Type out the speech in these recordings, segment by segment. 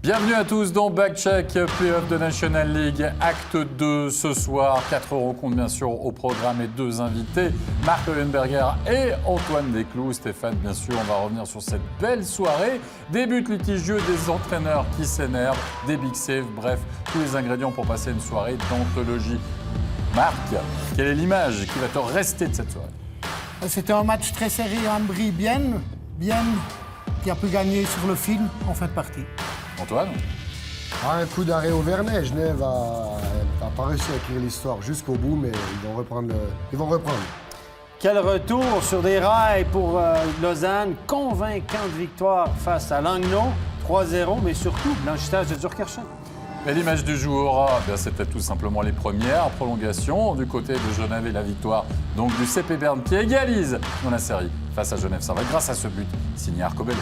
Bienvenue à tous dans Backcheck, Playoff de National League, acte 2 ce soir. 4 rencontres bien sûr au programme et 2 invités, Marc Leuenberger et Antoine Desclous. Stéphane, bien sûr, on va revenir sur cette belle soirée. Des buts litigieux, des entraîneurs qui s'énervent, des big saves, bref, tous les ingrédients pour passer une soirée d'anthologie. Marc, quelle est l'image qui va te rester de cette soirée? C'était un match très serré, Ambry bien, qui a pu gagner sur le fil en fin de partie. Antoine? Un coup d'arrêt au Vernet. Genève a pas réussi à écrire l'histoire jusqu'au bout, mais ils vont reprendre. Quel retour sur des rails pour Lausanne. Convaincante victoire face à Langnau. 3-0, mais surtout, blanchissage de Durkerchen. Et l'image du jour, c'était tout simplement les premières prolongations du côté de Genève et la victoire donc du CP Berne qui égalise dans la série face à Genève Servette grâce à ce but signé Arco Bello.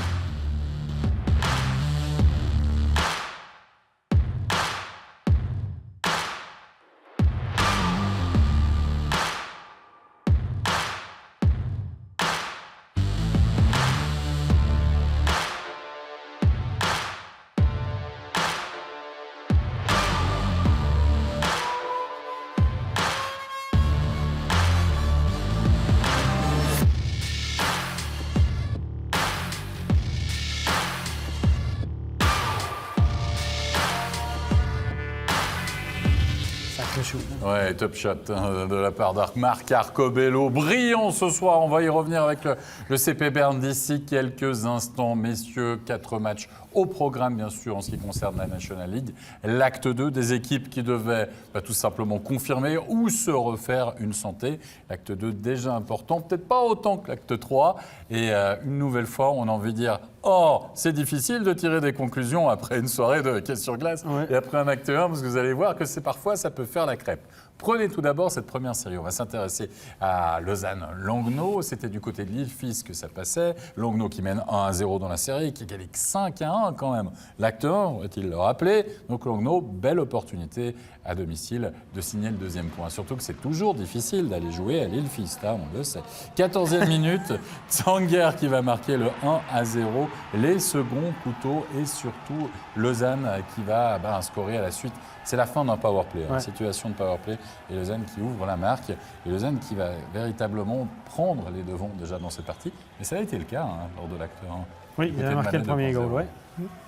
Ouais, top shot de la part d'Marc Arcobello. Brillant ce soir, on va y revenir avec le CP Berne d'ici quelques instants. Messieurs, 4 matchs au programme, bien sûr, en ce qui concerne la National League. L'acte 2, des équipes qui devaient tout simplement confirmer ou se refaire une santé. L'acte 2, déjà important, peut-être pas autant que l'acte 3. Et une nouvelle fois, on a envie de dire « Oh, c'est difficile de tirer des conclusions après une soirée de hockey sur glace et après un acte 1, parce que vous allez voir que parfois, ça peut faire la crêpe. » Prenez tout d'abord cette première série. On va s'intéresser à Lausanne-Langnau. C'était du côté de l'Île-Fils que ça passait. Langnau qui mène 1-0 dans la série, qui égalise 5-1 quand même. L'acte 1, va-t-il le rappeler? Donc Langnau, belle opportunité à domicile de signer le deuxième point. Surtout que c'est toujours difficile d'aller jouer à l'Île-Fils, on le sait. 14e minute, Tsanger qui va marquer le 1-0. Les seconds couteaux et surtout Lausanne qui va scorer à la suite. C'est la fin d'un powerplay, situation de powerplay. Et Lausanne qui ouvre la marque. Et Lausanne qui va véritablement prendre les devants déjà dans cette partie. Mais ça a été le cas lors de l'acte 1. Oui, il a marqué le premier goal, oui.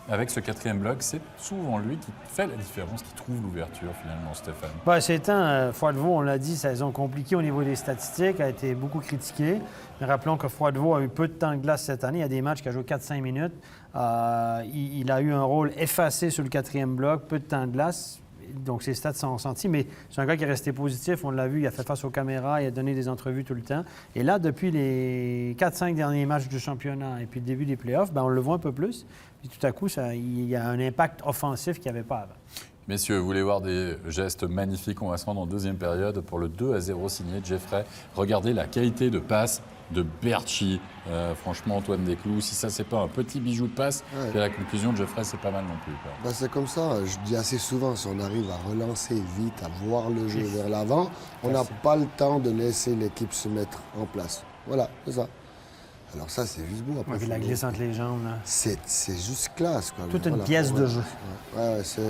Avec ce 4e bloc, c'est souvent lui qui fait la différence, qui trouve l'ouverture finalement, Stéphane. Ces temps, Froidevaux, on l'a dit, saison compliquée au niveau des statistiques, a été beaucoup critiqué. Mais rappelons que Froidevaux a eu peu de temps de glace cette année. Il y a des matchs qui a joué 4-5 minutes. Il a eu un rôle effacé sur le 4e bloc, peu de temps de glace. Donc, ses stats sont ressentis, mais c'est un gars qui est resté positif. On l'a vu, il a fait face aux caméras, il a donné des entrevues tout le temps. Et là, depuis les 4-5 derniers matchs du championnat et puis le début des playoffs, on le voit un peu plus. Puis tout à coup, il y a un impact offensif qu'il n'y avait pas avant. Messieurs, vous voulez voir des gestes magnifiques? On va se rendre en deuxième période pour le 2-0 signé de Jeffrey. Regardez la qualité de passe de Berchi. Franchement, Antoine Desclous, si ça, c'est pas un petit bijou de passe, puis à la conclusion de Jeffrey, c'est pas mal non plus. C'est comme ça. Je dis assez souvent, si on arrive à relancer vite, à voir le jeu vers l'avant, on n'a pas le temps de laisser l'équipe se mettre en place. Voilà, c'est ça. Alors ça, c'est juste beau. Après, la glisse entre les jambes. Là. C'est juste classe. Quoi. Toute une pièce de jeu. C'est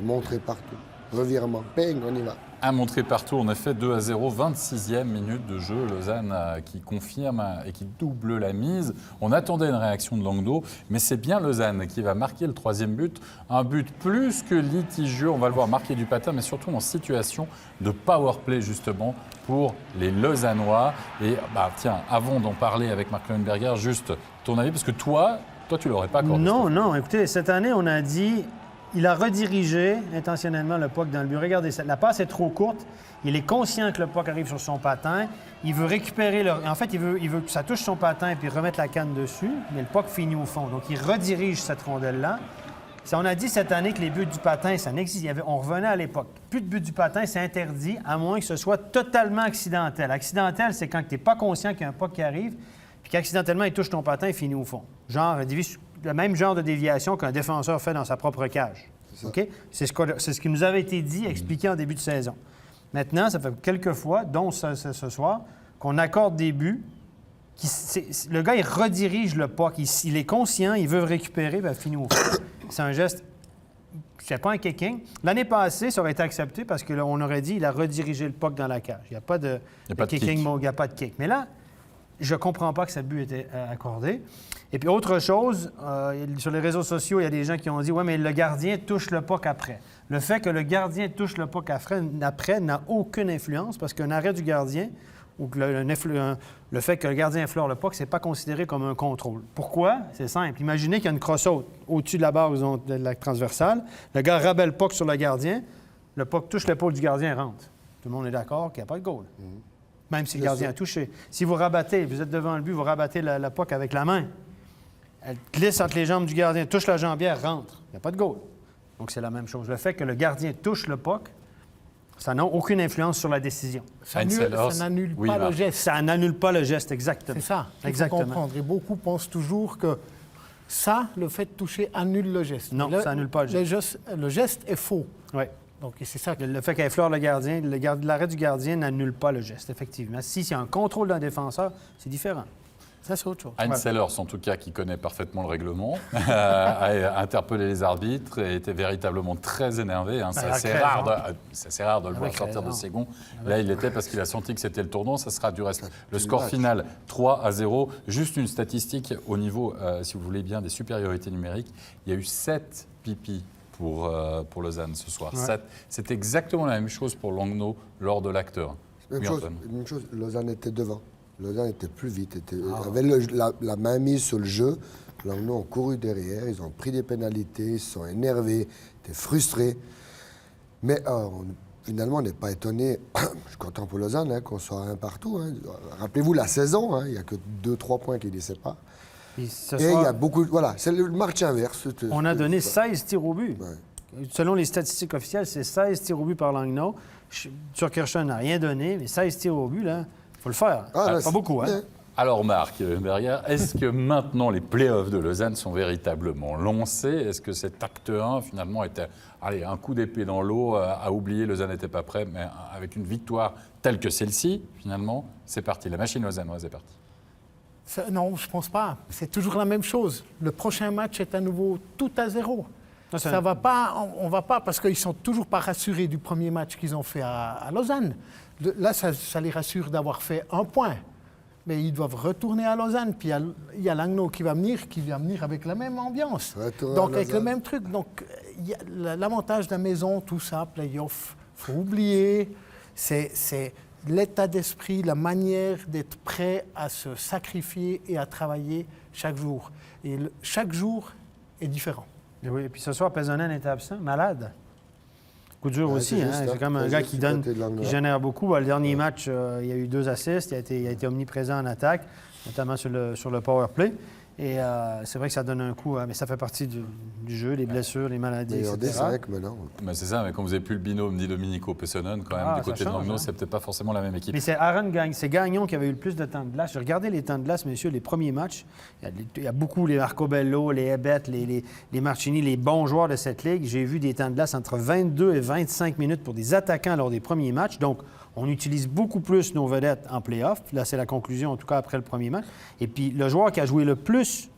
montrer partout. Revirement. Ping, on y va. À montrer partout, on a fait 2-0, 26e minute de jeu. Lausanne qui confirme et qui double la mise. On attendait une réaction de Langnau, mais c'est bien Lausanne qui va marquer le 3e but. Un but plus que litigieux, on va le voir marquer du patin, mais surtout en situation de powerplay justement pour les Lausannois. Et tiens, avant d'en parler avec Marc Leuenberger, juste ton avis, parce que toi tu l'aurais pas accordé. Non, écoutez, cette année, on a dit... Il a redirigé intentionnellement le puck dans le but. Regardez, la passe est trop courte. Il est conscient que le puck arrive sur son patin. Il veut récupérer le... En fait, il veut que ça touche son patin et puis remettre la canne dessus. Mais le puck finit au fond. Donc, il redirige cette rondelle-là. On a dit cette année que les buts du patin, ça n'existe. On revenait à l'époque. Plus de buts du patin, c'est interdit, à moins que ce soit totalement accidentel. Accidentel, c'est quand tu n'es pas conscient qu'il y a un puck qui arrive, puis qu'accidentellement, il touche ton patin et finit au fond. Le même genre de déviation qu'un défenseur fait dans sa propre cage. Okay? C'est ce qui nous avait été dit, expliqué en début de saison. Maintenant, ça fait quelques fois, dont ce soir, qu'on accorde des buts Le gars, il redirige le puck. Il est conscient, il veut récupérer, puis il finit au fond. C'est un geste... C'est pas un kicking. L'année passée, ça aurait été accepté parce qu'on aurait dit qu'il a redirigé le puck dans la cage. Il n'y a pas de kicking, il n'y a pas de kick. Mais là, je ne comprends pas que ce but était accordé. Et puis, autre chose, sur les réseaux sociaux, il y a des gens qui ont dit « Oui, mais le gardien touche le puck après. » Le fait que le gardien touche le puck après n'a aucune influence parce qu'un arrêt du gardien ou que le fait que le gardien effleure le puck, ce n'est pas considéré comme un contrôle. Pourquoi? C'est simple. Imaginez qu'il y a une crosse-haute au-dessus de la barre de la transversale. Le gars rabat le puck sur le gardien. Le puck touche l'épaule du gardien et rentre. Tout le monde est d'accord qu'il n'y a pas de goal. Même si le gardien a touché. Si vous rabattez, vous êtes devant le but, vous rabattez la puck avec la main. Elle glisse entre les jambes du gardien, touche la jambière, rentre. Il n'y a pas de goal. Donc, c'est la même chose. Le fait que le gardien touche le puck, ça n'a aucune influence sur la décision. Ça n'annule pas le geste. Ça n'annule pas le geste, exactement. C'est ça qu'il faut comprendre. Et beaucoup pensent toujours que le fait de toucher, annule le geste. Non, ça n'annule pas le geste. Le geste est faux. Oui. Donc, c'est ça. Le fait qu'elle effleure le gardien, l'arrêt du gardien n'annule pas le geste, effectivement. Si c'est un contrôle d'un défenseur, c'est différent. Ça, c'est autre chose. Heinz Sellers, en tout cas, qui connaît parfaitement le règlement, a interpellé les arbitres et était véritablement très énervé. Hein. C'est assez rare de le voir sortir de ses gonds. Là, il l'était parce qu'il a senti que c'était le tournant. Ça sera du reste. Le score final, 3-0. Juste une statistique au niveau, si vous voulez bien, des supériorités numériques. Il y a eu 7 pipis pour Lausanne ce soir. 7. C'est exactement la même chose pour Langnau lors de l'acteur. Même chose, Lausanne était devant. Lausanne était plus vite, avait la main mise sur le jeu. Langnau ont couru derrière, ils ont pris des pénalités, ils se sont énervés, étaient frustrés. Mais finalement, on n'est pas étonné. Je suis content pour Lausanne qu'on soit un partout. Hein. Rappelez-vous la saison, il n'y a que 2-3 points qui les séparent. Et il y a beaucoup... Voilà, c'est le match inverse. On a donné 16 tirs au but. Ouais. Selon les statistiques officielles, c'est 16 tirs au but par Langnau. Turkirchen n'a rien donné, mais 16 tirs au but, là... Il faut le faire. Pas beaucoup, hein? Alors, Marc, derrière, est-ce que maintenant les playoffs de Lausanne sont véritablement lancés? Est-ce que cet acte 1, finalement, était un coup d'épée dans l'eau, à oublier, Lausanne n'était pas prêt, mais avec une victoire telle que celle-ci, finalement, c'est parti. La machine lausannoise est partie. Non, je ne pense pas. C'est toujours la même chose. Le prochain match est à nouveau tout à 0. Ça va pas, on ne va pas, parce qu'ils ne sont toujours pas rassurés du premier match qu'ils ont fait à Lausanne. Là, ça les rassure d'avoir fait 1 point. Mais ils doivent retourner à Lausanne. Puis il y a Langnau qui va venir avec la même ambiance. Donc, avec le même truc. Donc, il y a l'avantage de la maison, tout ça, play-off, il faut oublier. C'est l'état d'esprit, la manière d'être prêt à se sacrifier et à travailler chaque jour. Et chaque jour est différent. Et oui, et puis ce soir, Pesonen était absent, malade. Coup dur aussi, hein? C'est comme un gars qui génère beaucoup. Le dernier match, il y a eu 2 assists, il a été omniprésent en attaque, notamment sur le power play. Et c'est vrai que ça donne un coup, mais ça fait partie du jeu, les blessures, les maladies, etc. C'est vrai que maintenant... C'est ça, mais quand vous n'avez plus le binôme ni Domenico Pesonen, quand même, du côté de Langnau, c'est peut-être pas forcément la même équipe. Mais c'est Gagnon qui avait eu le plus de temps de glace. Regardez les temps de glace, messieurs, les premiers matchs. Il y a beaucoup, les Marco Bello, les Hebet, les Marchini, les bons joueurs de cette ligue. J'ai vu des temps de glace entre 22 et 25 minutes pour des attaquants lors des premiers matchs. Donc, on utilise beaucoup plus nos vedettes en play-off. Là, c'est la conclusion, en tout cas, après le premier match. Et puis, le joueur qui a joué le plus,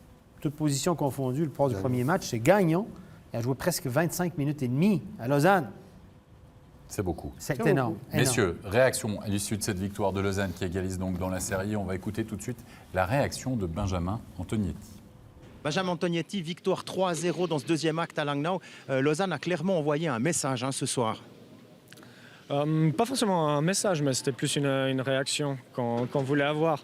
toutes positions confondues, le du premier match, c'est Gagnon. Il a joué presque 25 minutes et demie à Lausanne. C'est beaucoup. C'est énorme. Messieurs, réaction à l'issue de cette victoire de Lausanne qui égalise donc dans la série. On va écouter tout de suite la réaction de Benjamin Antognetti. Benjamin Antognetti, victoire 3-0 dans ce deuxième acte à Langnau. Lausanne a clairement envoyé un message ce soir. Pas forcément un message, mais c'était plus une réaction qu'on voulait avoir.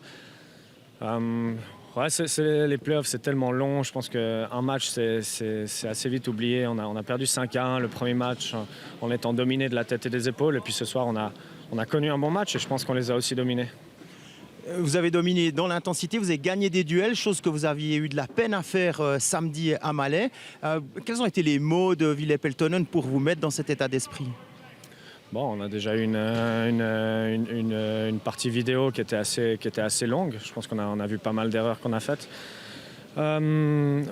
Les playoffs, c'est tellement long. Je pense qu'un match, c'est assez vite oublié. On a perdu 5-1 le premier match en étant dominé de la tête et des épaules. Et puis ce soir, on a connu un bon match et je pense qu'on les a aussi dominés. Vous avez dominé dans l'intensité, vous avez gagné des duels, chose que vous aviez eu de la peine à faire samedi à Malais. Quels ont été les mots de Ville Peltonen pour vous mettre dans cet état d'esprit ? Bon, on a déjà eu une partie vidéo qui était assez longue. Je pense qu'on a vu pas mal d'erreurs qu'on a faites. On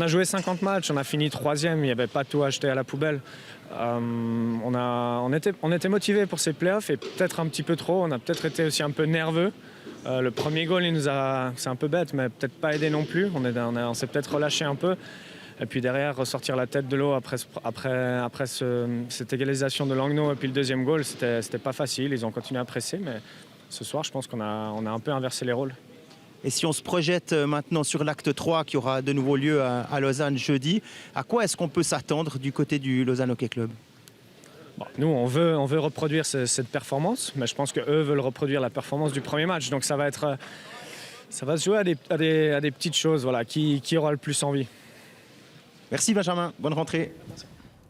a joué 50 matchs, on a fini 3e, il n'y avait pas tout acheté à la poubelle. On était motivés pour ces playoffs et peut-être un petit peu trop. On a peut-être été aussi un peu nerveux. Le premier goal, c'est un peu bête, mais peut-être pas aidé non plus. On s'est peut-être relâché un peu. Et puis derrière, ressortir la tête de l'eau après cette égalisation de Langnau et puis le deuxième goal, c'était pas facile. Ils ont continué à presser, mais ce soir, je pense qu'on a un peu inversé les rôles. Et si on se projette maintenant sur l'acte 3 qui aura de nouveau lieu à Lausanne jeudi, à quoi est-ce qu'on peut s'attendre du côté du Lausanne Hockey Club? Bon, nous, on veut reproduire cette performance, mais je pense qu'eux veulent reproduire la performance du premier match. Donc ça va se jouer à des petites choses. Voilà, qui aura le plus envie. Merci Benjamin, bonne rentrée.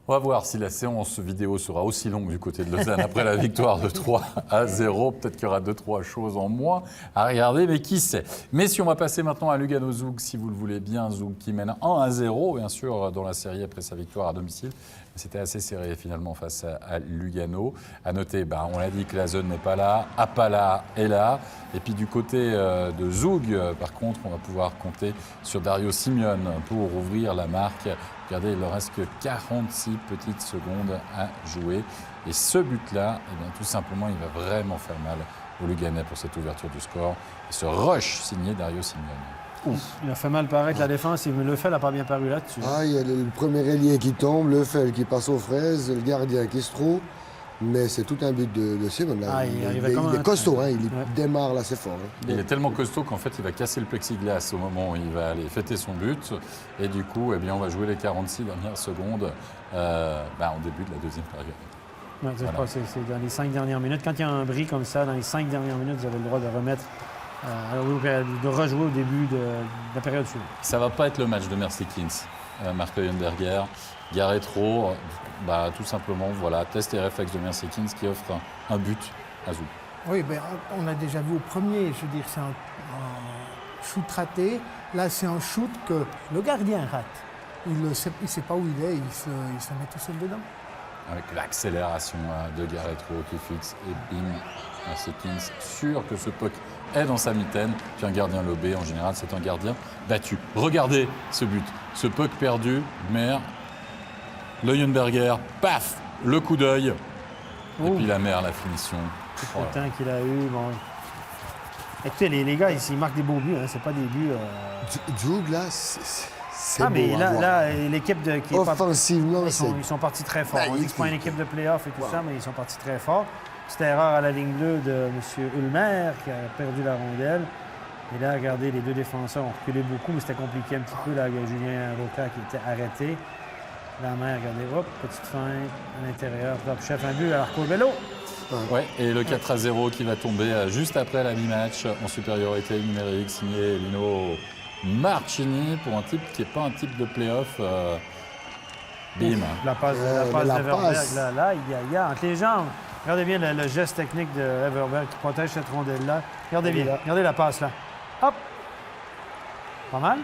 On va voir si la séance vidéo sera aussi longue du côté de Lausanne après la victoire de 3-0. Peut-être qu'il y aura 2-3 choses en moins à regarder, mais qui sait. Messieurs, on va passer maintenant à Lugano-Zug, si vous le voulez bien. Zug qui mène 1-0, bien sûr, dans la série après sa victoire à domicile. C'était assez serré finalement face à Lugano. À noter, on l'a dit que la zone n'est pas là, Apala est là. Et puis du côté de Zug, par contre, on va pouvoir compter sur Dario Simeone pour ouvrir la marque. Regardez, il ne reste que 46 petites secondes à jouer. Et ce but-là, tout simplement, il va vraiment faire mal aux Luganais pour cette ouverture du score. Et ce rush signé Dario Simeone. Il a fait mal paraître la défense, mais Lefel n'a pas bien paru là-dessus. Il y a le premier ailier qui tombe, Lefel qui passe aux fraises, le gardien qui se trouve. Mais c'est tout un but de Simon. Il est costaud, il démarre là, c'est fort. Il est tellement costaud qu'en fait, il va casser le plexiglas au moment où il va aller fêter son but. Et du coup, on va jouer les 46 dernières secondes au début de la deuxième période. C'est dans les 5 dernières minutes. Quand il y a un bris comme ça, dans les 5 dernières minutes, vous avez le droit de remettre, de rejouer au début de la période suivante. Ça ne va pas être le match de Mercy-Kins, Marc Leuenberger. Gareth Rowe, tout simplement, test et réflexe de Mercy-Kins qui offre un but à Zug. Oui, on a déjà vu au premier, je veux dire, c'est un shoot raté. Là, c'est un shoot que le gardien rate. Il ne sait pas où il est, il se met tout seul dedans. Avec l'accélération de Gareth Rowe qui fixe et bim, Mercy-Kins sûr que ce puck est dans sa mitaine. Puis un gardien lobé, en général, c'est un gardien battu. Regardez ce but, ce puck perdu, Mer. Leuenberger, paf, le coup d'œil. Et puis la mer, la finition. Tout le temps qu'il a eu. Bon. Écoutez, les gars, ils marquent des beaux buts, c'est pas des buts. Zug, là, c'est beau mais à voir. là, l'équipe qui est offensivement, ils sont partis très fort. On dit que c'est pas une équipe de play-off et tout ça, mais ils sont partis très fort. Petite erreur à la ligne bleue de M. Ulmer qui a perdu la rondelle. Et là, regardez, les deux défenseurs ont reculé beaucoup, mais c'était compliqué un petit peu. Là, il y a Julien Roca qui était arrêté. La mer, regardez, hop, petite fin à l'intérieur. Top chef, un but à Arco-Bello. Ouais, et le 4-0 qui va tomber juste après la mi-match en supériorité numérique, signé Lino Marchini pour un type qui n'est pas un type de play-off. Bim. La passe d'Everberg, là, il y a entre les jambes. Regardez bien le geste technique d'Everberg qui protège cette rondelle-là. Regardez bien, regardez la passe là. Hop! Pas mal?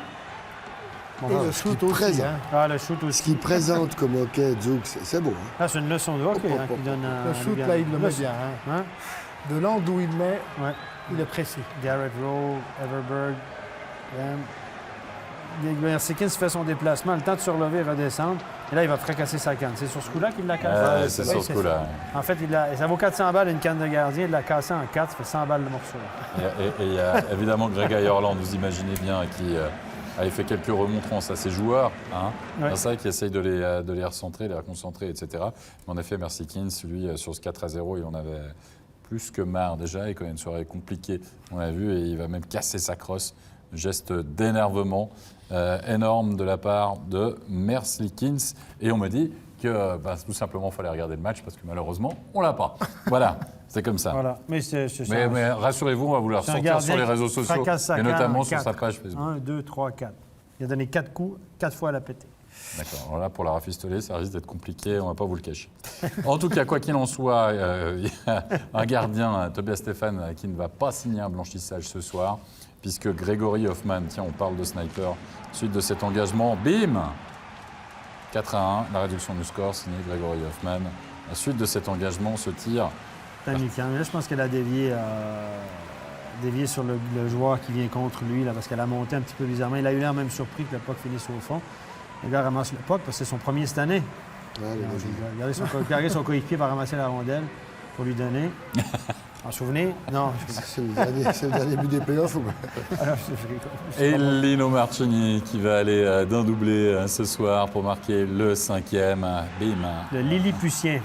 Et le shoot aussi. Le shoot aussi. Ce qu'il présente comme hockey, Zug, c'est beau. Là, c'est une leçon de hockey qui donne le shoot, là, il le met bien. De l'angle où il met, il est précis. Gareth Rowe, Everberg. Mercy-Kins fait son déplacement, le temps de se relever et redescendre. Et là, il va fracasser sa canne. C'est sur ce coup-là qu'il l'a cassé? C'est sur ce coup-là. En fait, ça vaut 400 balles une canne de gardien. Il l'a cassé en 4, ça fait 100 balles le morceau. Et il y a évidemment Greg Ireland, vous imaginez bien, qui a fait quelques remontrances à ses joueurs. C'est ça qui essaye de les recentrer, les reconcentrer, etc. Mais en effet, Mercy-Kins, lui, sur ce 4-0, il en avait plus que marre déjà. Il connaît une soirée compliquée, on l'a vu, et il va même casser sa crosse. Geste d'énervement énorme de la part de Mercy-Kins. Et on me dit que tout simplement, il fallait regarder le match parce que malheureusement, on ne l'a pas. Voilà, c'est comme ça. Voilà. Mais rassurez-vous, on va vous la ressortir sur les réseaux sociaux et notamment sur sa page Facebook. 1, 2, 3, 4. Il a donné 4 coups, 4 fois elle a pété. D'accord. Alors là, pour la rafistoler, ça risque d'être compliqué, on ne va pas vous le cacher. En tout cas, quoi qu'il en soit, il y a un gardien, Tobias Stefan, qui ne va pas signer un blanchissage ce soir, puisque Grégory Hoffman, tiens, on parle de sniper, suite de cet engagement, bim 4-1, la réduction du score, signé Grégory Hoffman. La suite de cet engagement, ce tir... Là, je pense qu'elle a dévié sur le joueur qui vient contre lui, là, parce qu'elle a monté un petit peu bizarrement. Il a eu l'air même surpris que le puck finisse au fond. Le gars ramasse le puck parce que c'est son premier cette année. Regardez son coéquipier va ramasser la rondelle pour lui donner. En souvenez? Non. C'est le dernier but des playoffs ou quoi? Et Lino Marchini qui va aller d'un doublé ce soir pour marquer le 5e. Bim. Le Lilliputien.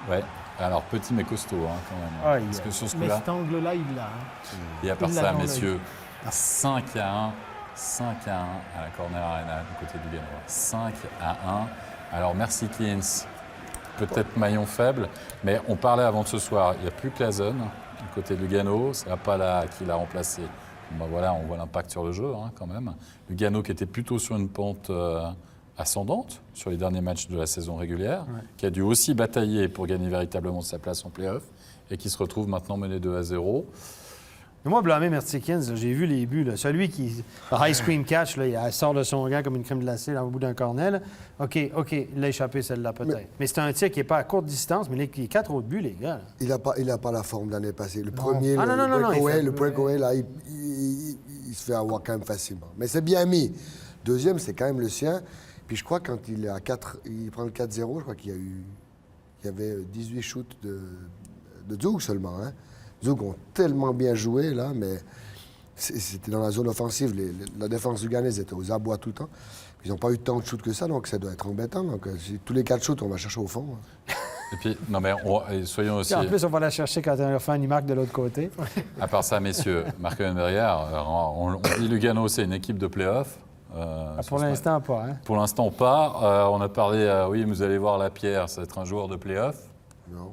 Ouais. Alors petit mais costaud quand même. Aïe. Parce que sur ce Mais coup-là, cet angle-là, il l'a. Hein. et à part il l'a ça, dans l'œil. messieurs, 5-1. 5-1 à la Corner Arena du côté du Lugano. 5-1. Alors merci Kliens. Peut-être maillon faible, mais on parlait avant de ce soir, il n'y a plus Claesson du côté de Lugano, c'est Appala qui l'a remplacé. Ben voilà, on voit l'impact sur le jeu quand même. Lugano qui était plutôt sur une pente ascendante sur les derniers matchs de la saison régulière, qui a dû aussi batailler pour gagner véritablement sa place en play-off et qui se retrouve maintenant mené 2-0. Mais moi, blâmer Mertikins, j'ai vu les buts. Là. Celui qui. Le ice cream catch, là, il sort de son gant comme une crème glacée là, au bout d'un cornet. OK, il a échappé celle-là peut-être. Mais c'est un tir qui n'est pas à courte distance, mais il y a 4 autres buts, les gars. Là. Il a pas la forme de l'année passée. Le premier, Ah, le breakaway, là, il se fait avoir quand même facilement. Mais c'est bien mis. Deuxième, c'est quand même le sien. Puis je crois quand il est à 4, il prend le 4-0, je crois qu'il y avait 18 shoots de Zug seulement. Hein. Zug ont tellement bien joué, là, mais c'était dans la zone offensive. La défense luganaise était aux abois tout le temps. Ils n'ont pas eu tant de shoots que ça, donc ça doit être embêtant. Donc, tous les 4 shoots, on va chercher au fond. Hein. Et puis, non mais soyons aussi... En plus, on va la chercher quand un fan il marque de l'autre côté. À part ça, messieurs, Marc derrière, on dit Lugano, c'est une équipe de play-off. Pour l'instant, pas. Hein? Pour l'instant, pas. On a parlé, oui, vous allez voir Lapierre, ça va être un joueur de play-off. Non.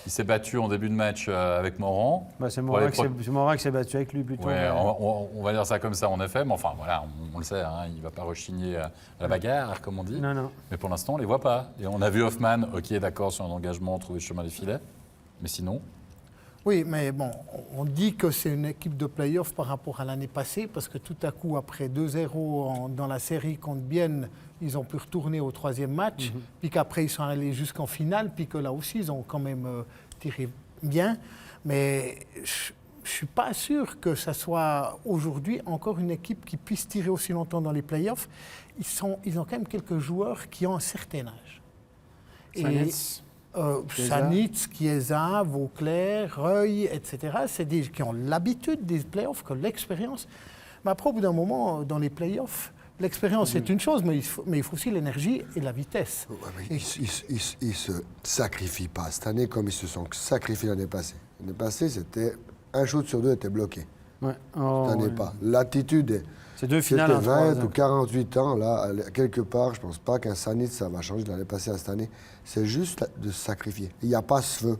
Il s'est battu en début de match avec Morand. Ben, c'est Morin qui s'est battu avec lui plutôt. Ouais, on va dire ça comme ça en effet, mais enfin voilà, on le sait, il ne va pas rechigner à la bagarre, comme on dit. Non. Mais pour l'instant, on ne les voit pas. Et on a vu Hoffman, ok, d'accord, sur un engagement, trouver le chemin des filets. Mais sinon... Oui, mais bon, on dit que c'est une équipe de play-off par rapport à l'année passée, parce que tout à coup, après 2-0 dans la série contre Bienne, ils ont pu retourner au 3e match, puis qu'après, ils sont allés jusqu'en finale, puis que là aussi, ils ont quand même tiré bien. Mais je ne suis pas sûr que ça soit aujourd'hui encore une équipe qui puisse tirer aussi longtemps dans les play-offs. Ils ont quand même quelques joueurs qui ont un certain âge. Sanitz, Chiesa, Vauclair, Reuil, etc. C'est des qui ont l'habitude des playoffs, que l'expérience. Mais après, au bout d'un moment, dans les playoffs, l'expérience c'est une chose, mais il faut aussi l'énergie et la vitesse. Ouais, ils ne se sacrifient pas. Cette année, comme ils se sont sacrifiés l'année passée. L'année passée, c'était un shoot sur 2 était bloqué. Ouais. Cette année, pas. L'attitude c'est 2 finales en 20 3 ou 48 ans, là, quelque part, je ne pense pas qu'un Sanitz, ça va changer de l'année passée à cette année. C'est juste de se sacrifier. Il n'y a pas ce feu.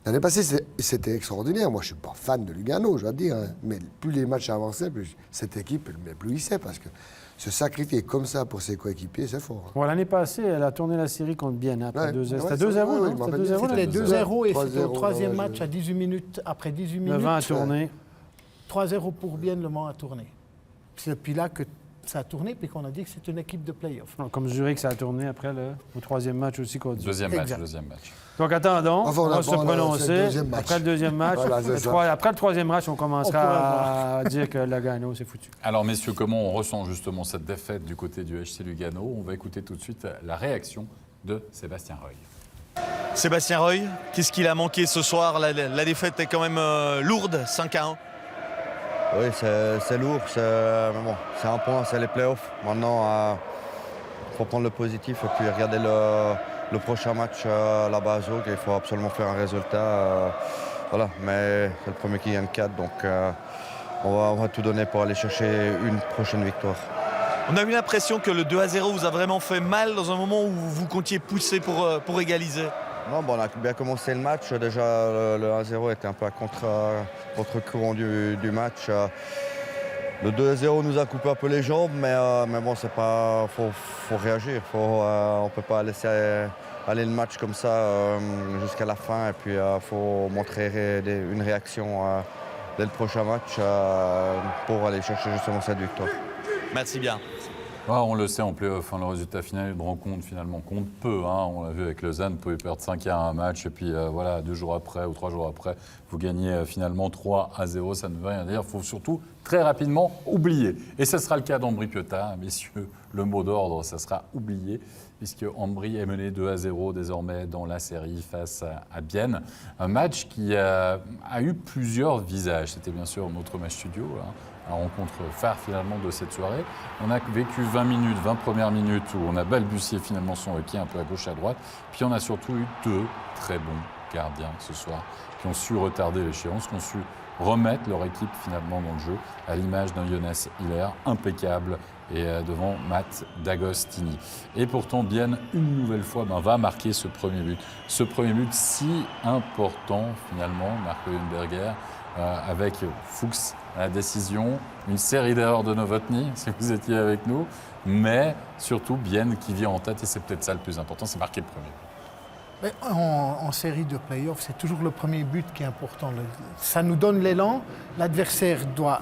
L'année passée, c'était extraordinaire. Moi, je ne suis pas fan de Lugano, je dois dire. Hein. Mais plus les matchs avançaient, plus cette équipe m'éblouissait. Parce que se sacrifier comme ça pour ses coéquipiers, c'est fort. Hein. Bon, l'année passée, elle a tourné la série contre Bienne après 2-0. C'était 2-0, non? C'était 2-0 et c'était au 3e ouais, match à 18 minutes. Après 18 minutes, Le vent a tourné. 3-0 pour Bienne, le vent a tourné. C'est depuis là que ça a tourné, puis qu'on a dit que c'est une équipe de play-off. Comme Zurich, ça a tourné après, au 3e match aussi contre Zurich. Deuxième match. Donc attendons, Enfin, on va se prononcer. Après le 2e match, Voilà, après le 3e match, on commencera à dire que Lugano, c'est foutu. Alors messieurs, comment on ressent justement cette défaite du côté du HC Lugano? On va écouter tout de suite la réaction de Sébastien Reuil. Sébastien Reuil, qu'est-ce qu'il a manqué ce soir? La défaite est quand même lourde, 5-1. Oui, c'est lourd, mais bon, c'est un point, c'est les playoffs. Maintenant, il faut prendre le positif et puis regarder le prochain match là-bas à Zug. Il faut absolument faire un résultat. Voilà, mais c'est le premier qui gagne 4, donc on va tout donner pour aller chercher une prochaine victoire. On a eu l'impression que le 2-0 vous a vraiment fait mal dans un moment où vous comptiez pousser pour égaliser. Non, bon, on a bien commencé le match. Déjà, le 1-0 était un peu à contre-courant du match. Le 2-0 nous a coupé un peu les jambes, mais bon, c'est pas, faut réagir. On ne peut pas laisser aller le match comme ça jusqu'à la fin. Et puis, il faut montrer une réaction dès le prochain match pour aller chercher justement cette victoire. Merci bien. On le sait en play-off, le résultat final de rencontre finalement compte peu. On l'a vu avec Lausanne, vous pouvez perdre 5-1 un match et puis 2 jours après ou 3 jours après, vous gagnez finalement 3-0, ça ne veut rien dire. Il faut surtout très rapidement oublier. Et ce sera le cas d'Ambri-Piotta, messieurs, le mot d'ordre, ça sera oublié, puisque Ambri est mené 2-0 désormais dans la série face à Bienne. Un match qui a eu plusieurs visages. C'était bien sûr notre match studio, la rencontre phare finalement de cette soirée. On a vécu 20 premières minutes où on a balbutié finalement son hockey un peu à gauche, à droite. Puis on a surtout eu 2 très bons gardiens ce soir qui ont su retarder l'échéance, qui ont su remettre leur équipe finalement dans le jeu, à l'image d'un Jonas Hiller impeccable et devant Matt D'Agostini. Et pourtant, Bienne, une nouvelle fois, va marquer ce premier but. Ce premier but si important finalement, Marco Lundberger, avec Fuchs à la décision, une série d'erreurs de Novotny, si vous étiez avec nous, mais surtout Bienne qui vient en tête, et c'est peut-être ça le plus important, c'est marquer le premier. Mais en série de play-off, c'est toujours le premier but qui est important. Ça nous donne l'élan, l'adversaire doit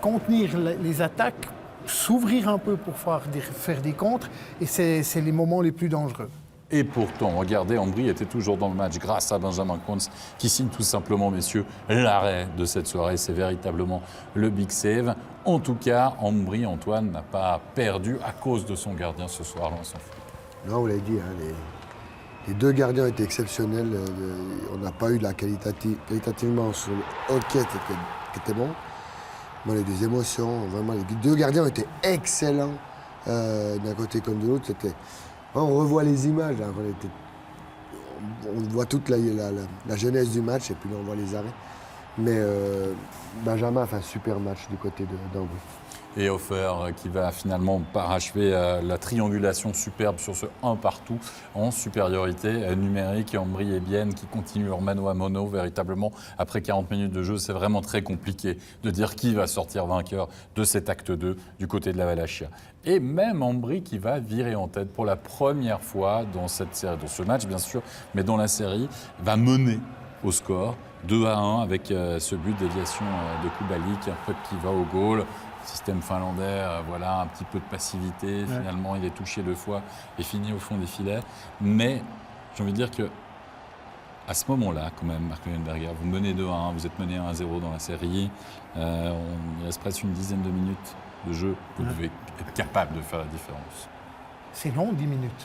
contenir les attaques, s'ouvrir un peu pour pouvoir faire des contres, et c'est les moments les plus dangereux. Et pourtant, regardez, Ambri était toujours dans le match grâce à Benjamin Kuntz qui signe tout simplement, messieurs, l'arrêt de cette soirée. C'est véritablement le big save. En tout cas, Ambri, Antoine, n'a pas perdu à cause de son gardien ce soir. On s'en fout. Non, vous l'avez dit, les 2 gardiens étaient exceptionnels. On n'a pas eu de la qualitativement sur le hockey qui était bon. Les 2 émotions, vraiment, les 2 gardiens étaient excellents d'un côté comme de l'autre. On revoit les images, on voit toute la genèse du match et puis là on voit les arrêts. Mais Benjamin a fait un super match du côté d'Ambri. Et Hofer qui va finalement parachever la triangulation superbe sur ce 1 partout en supériorité numérique. Et Ambri et Bienne qui continuent leur mano à mano véritablement après 40 minutes de jeu. C'est vraiment très compliqué de dire qui va sortir vainqueur de cet acte 2 du côté de la Wallachia. Et même Ambri qui va virer en tête pour la première fois dans cette série, dans ce match bien sûr, mais dans la série, va mener au score 2-1 avec ce but déviation de Kubalik, un puck qui va au goal. Système finlandais, voilà, un petit peu de passivité. Ouais. Finalement, il est touché 2 fois et fini au fond des filets. Mais j'ai envie de dire que à ce moment-là, quand même, Marco Lundberger, vous menez 2-1, vous êtes mené 1-0 dans la série. Il reste presque une dizaine de minutes de jeu. Vous devez être capable de faire la différence. C'est long, 10 minutes.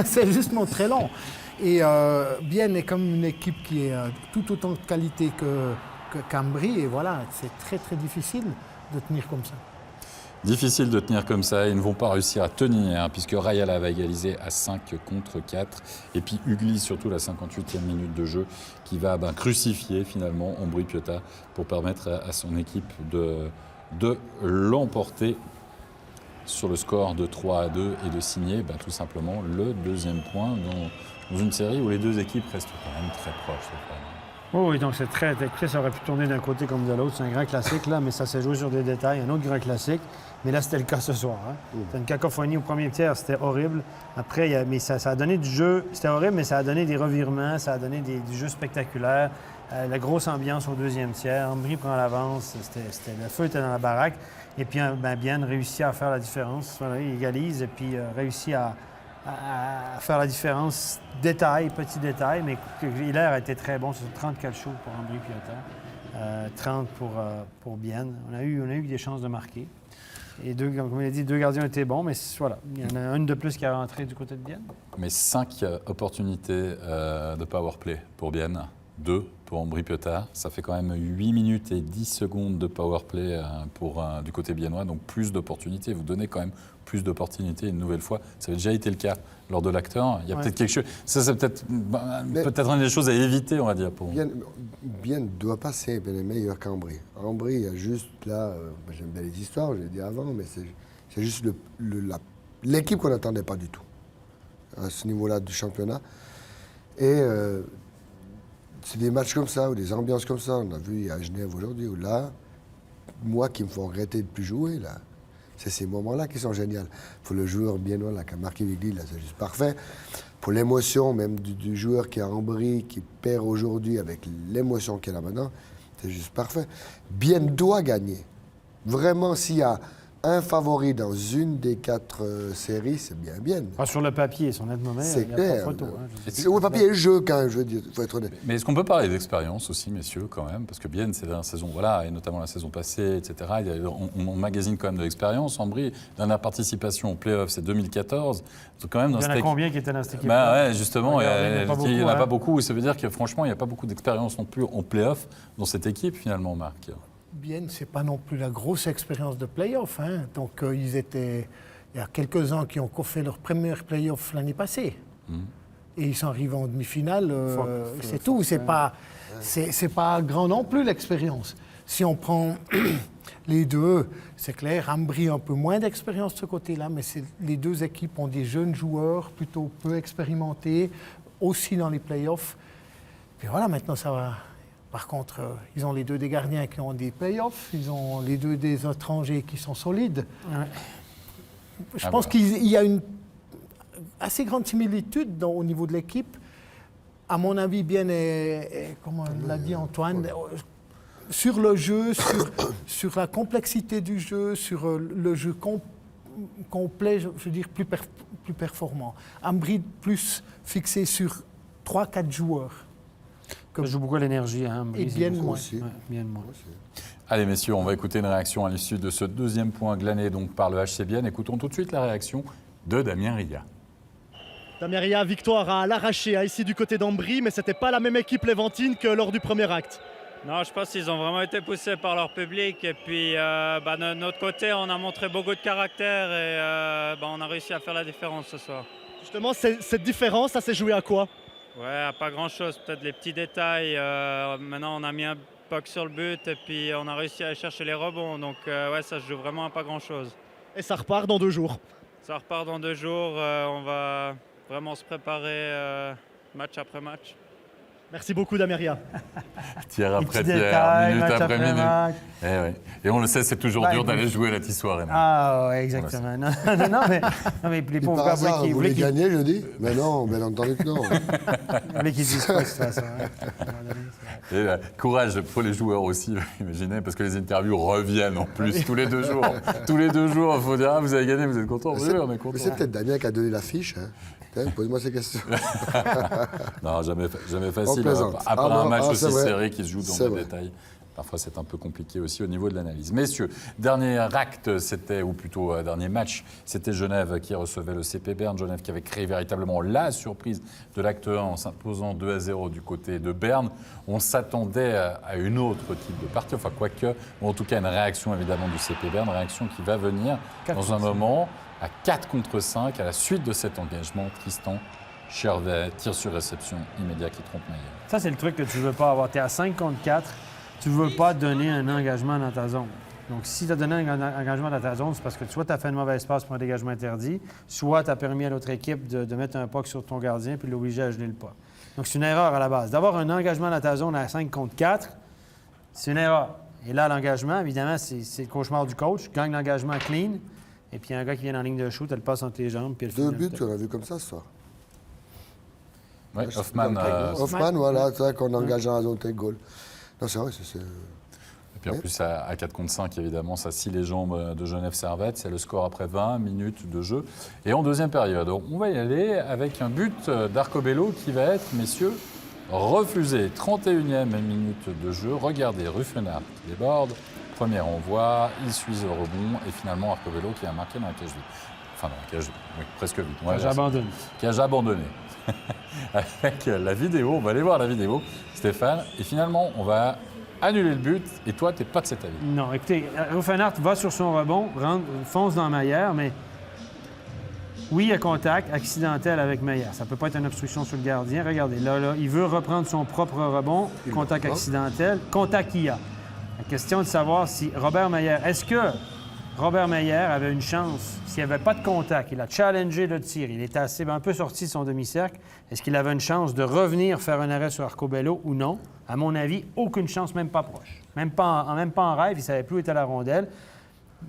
C'est justement très long. Et Bienne est comme une équipe qui est tout autant de qualité qu'Ambri. Et voilà, c'est très, très difficile de tenir comme ça. Difficile de tenir comme ça. Ils ne vont pas réussir à tenir, puisque Rayala va égaliser à 5 contre 4. Et puis Ugly, surtout la 58e minute de jeu, qui va crucifier finalement Ambri-Piotta pour permettre à son équipe de l'emporter sur le score de 3-2 et de signer tout simplement le 2e point dans une série où les 2 équipes restent quand même très proches. Oh oui, donc c'est très. Écoutez, ça aurait pu tourner d'un côté comme de l'autre. C'est un grand classique, là, mais ça s'est joué sur des détails. Un autre grand classique. Mais là, c'était le cas ce soir. C'était une cacophonie au premier tiers, c'était horrible. Après, mais ça a donné du jeu. C'était horrible, mais ça a donné des revirements, ça a donné du jeu spectaculaire. La grosse ambiance au 2e tiers. Ambri prend l'avance. Le feu était dans la baraque. Et puis, Bienne réussit à faire la différence. Voilà, il égalise et puis réussit à faire la différence, petit détail, mais Hiller a été très bon sur 34 shoots pour Ambri-Piotta, 30 pour Bienne. On a eu des chances de marquer. Et comme on l'a dit, 2 gardiens étaient bons, mais voilà, il y en a une de plus qui est rentrée du côté de Bienne. Mais 5 opportunités de power play pour Bienne, 2 pour Ambri-Piotta. Ça fait quand même 8 minutes et 10 secondes de power play du côté biennois, donc plus d'opportunités. Vous donnez quand même plus d'opportunités une nouvelle fois. Ça avait déjà été le cas lors de l'acteur. Il y a peut-être quelque chose. Ça, c'est peut-être une des choses à éviter, on va dire. Bienne ne doit pas être meilleur qu'Ambri. Ambri, il y a juste là, j'aime bien les histoires, je l'ai dit avant, mais c'est juste l'équipe qu'on n'attendait pas du tout à ce niveau-là du championnat. Et c'est des matchs comme ça, ou des ambiances comme ça. On a vu à Genève aujourd'hui, où là, moi qui me font regretter de plus jouer, là. C'est ces moments-là qui sont géniaux. Pour le joueur biennois là, qui a marqué Vigli, là, c'est juste parfait. Pour l'émotion même du joueur qui est à Ambri, qui perd aujourd'hui avec l'émotion qu'il a maintenant, c'est juste parfait. Bienne doit gagner. Vraiment, s'il y a un favori dans une des 4 séries, c'est bien. Sur le papier, son net moment, C'est il n'y a clair. pas photo. Hein, C'est au papier et le jeu, quand même, je veux dire, il faut être honnête. Mais est-ce qu'on peut parler d'expérience aussi, messieurs, quand même? Parce que bien, ces dernières saisons, voilà, et notamment la saison passée, etc., on magasine quand même de l'expérience. Ambry, dernière participation au play-off, c'est 2014. Donc, quand même, dans il y en a cette combien qui étaient dans cette équipe? Ouais, justement, il n'y en a pas beaucoup. beaucoup. Ça veut dire que franchement, il n'y a pas beaucoup d'expérience non plus en play-off dans cette équipe, finalement, Marc. Bien, c'est pas non plus la grosse expérience de play-off. Hein. Donc, il y a quelques-uns qui ont fait leur première play-off l'année passée. Et ils sont arrivés en demi-finale. C'est tout. C'est pas grand non plus l'expérience. Si on prend les deux, c'est clair, Ambry a un peu moins d'expérience de ce côté-là, mais les deux équipes ont des jeunes joueurs plutôt peu expérimentés, aussi dans les play-offs. Puis voilà, maintenant ça va. Par contre, ils ont les deux des gardiens qui ont des play-offs, ils ont les deux des étrangers qui sont solides. Ouais. Je pense qu'il y a une assez grande similitude au niveau de l'équipe. À mon avis, bien, comme l'a dit Antoine, sur le jeu, sur la complexité du jeu, sur le jeu complet, je veux dire, plus performant. Ambry plus fixé sur 3-4 joueurs. Ça joue beaucoup à l'énergie, hein. Et bien moins. Aussi. Ouais, bien moins. Allez, messieurs, on va écouter une réaction à l'issue de ce deuxième point glané donc, par le HC Bienne. Écoutons tout de suite la réaction de Damien Ria. Damien Ria, victoire à l'arraché, ici du côté d'Ambry, mais c'était pas la même équipe léventine que lors du premier acte. Non, je pense qu'ils ont vraiment été poussés par leur public. Et puis, de notre côté, on a montré beaucoup de caractère et on a réussi à faire la différence ce soir. Justement, cette différence, ça s'est joué à quoi? Ouais, pas grand-chose. Peut-être les petits détails. Maintenant, on a mis un puck sur le but et puis on a réussi à aller chercher les rebonds. Donc, ça se joue vraiment à pas grand-chose. Et ça repart dans 2 jours. Ça repart dans 2 jours. On va vraiment se préparer match après match. Merci beaucoup, Damien Ria. Tiers après petits tiers, détails, minute match après après minute. match. Et on le sait, c'est toujours dur d'aller jouer la soirée. Ah, ouais, exactement. Non, mais les Et pauvres par gars hasard, vous voulez gagner, je dis? Mais non, bien entendu que non. voulaient qu'ils disent pas de toute façon. Et courage pour les joueurs aussi, imaginez, parce que les interviews reviennent en plus tous les 2 jours. Tous les 2 jours, il faut dire, vous avez gagné, vous êtes content? Oui, on est content. Mais c'est peut-être Damien qui a donné l'affiche. Hein. Pose-moi ces questions. Non, jamais facile. plaisante. Après un match aussi vrai. serré qui se joue dans les détails. Parfois, c'est un peu compliqué aussi au niveau de l'analyse. Messieurs, dernier acte, c'était, ou plutôt dernier match, c'était Genève qui recevait le CP Berne. Genève qui avait créé véritablement la surprise de l'acte 1 en s'imposant 2-0 du côté de Berne. On s'attendait à une autre type de partie, enfin quoique, ou en tout cas une réaction évidemment du CP Berne, réaction qui va venir dans un moment à 4 contre 5 à la suite de cet engagement. Tristan Chervet, tir sur réception immédiat qui trompe Maillard. Ça, c'est le truc que tu ne veux pas avoir. Tu es à 5 contre 4. Tu ne veux pas donner un engagement dans ta zone. Donc, si tu as donné un engagement dans ta zone, c'est parce que soit tu as fait une mauvaise passe pour un dégagement interdit, soit tu as permis à l'autre équipe de mettre un puck sur ton gardien puis de l'obliger à geler le pas. Donc, c'est une erreur à la base. D'avoir un engagement dans ta zone à 5 contre 4, c'est une erreur. Et là, l'engagement, évidemment, c'est le cauchemar du coach. Gagne l'engagement clean, et puis un gars qui vient en ligne de shoot, elle passe entre les jambes, puis elle 2 buts, on a vu comme ça ce soir. Oui, Hoffman. Hoffman, voilà, c'est vrai qu'on engage dans la zone tête goal. Non, c'est vrai, c'est... Et puis en plus, à 4 contre 5, évidemment, ça scie les jambes de Genève Servette. C'est le score après 20 minutes de jeu. Et en deuxième période, on va y aller avec un but d'Arcobello qui va être, messieurs, refusé. 31e minute de jeu. Regardez, Ruffenard qui déborde. Premier envoi, il suit le rebond. Et finalement, Arcobello qui a marqué dans la cage vide. Enfin, dans la cage vide, oui, presque vide. Ouais, Cage abandonné. Cage abandonné. Avec la vidéo, on va aller voir la vidéo, Stéphane. Et finalement, on va annuler le but. Et toi, tu n'es pas de cet avis. Non, écoutez, Ruffenard va sur son rebond, fonce dans Maillard, mais oui, il y a contact accidentel avec Maillard. Ça ne peut pas être une obstruction sur le gardien. Regardez, là, il veut reprendre son propre rebond. Contact accidentel. Contact qu'il y a. La question est de savoir si Robert Maillard... Est-ce que Robert Maillard avait une chance, s'il n'y avait pas de contact, il a challengé le tir, il était un peu sorti de son demi-cercle, est-ce qu'il avait une chance de revenir faire un arrêt sur Arcobello ou non? À mon avis, aucune chance, même pas proche. Même pas en rêve, il ne savait plus où était la rondelle.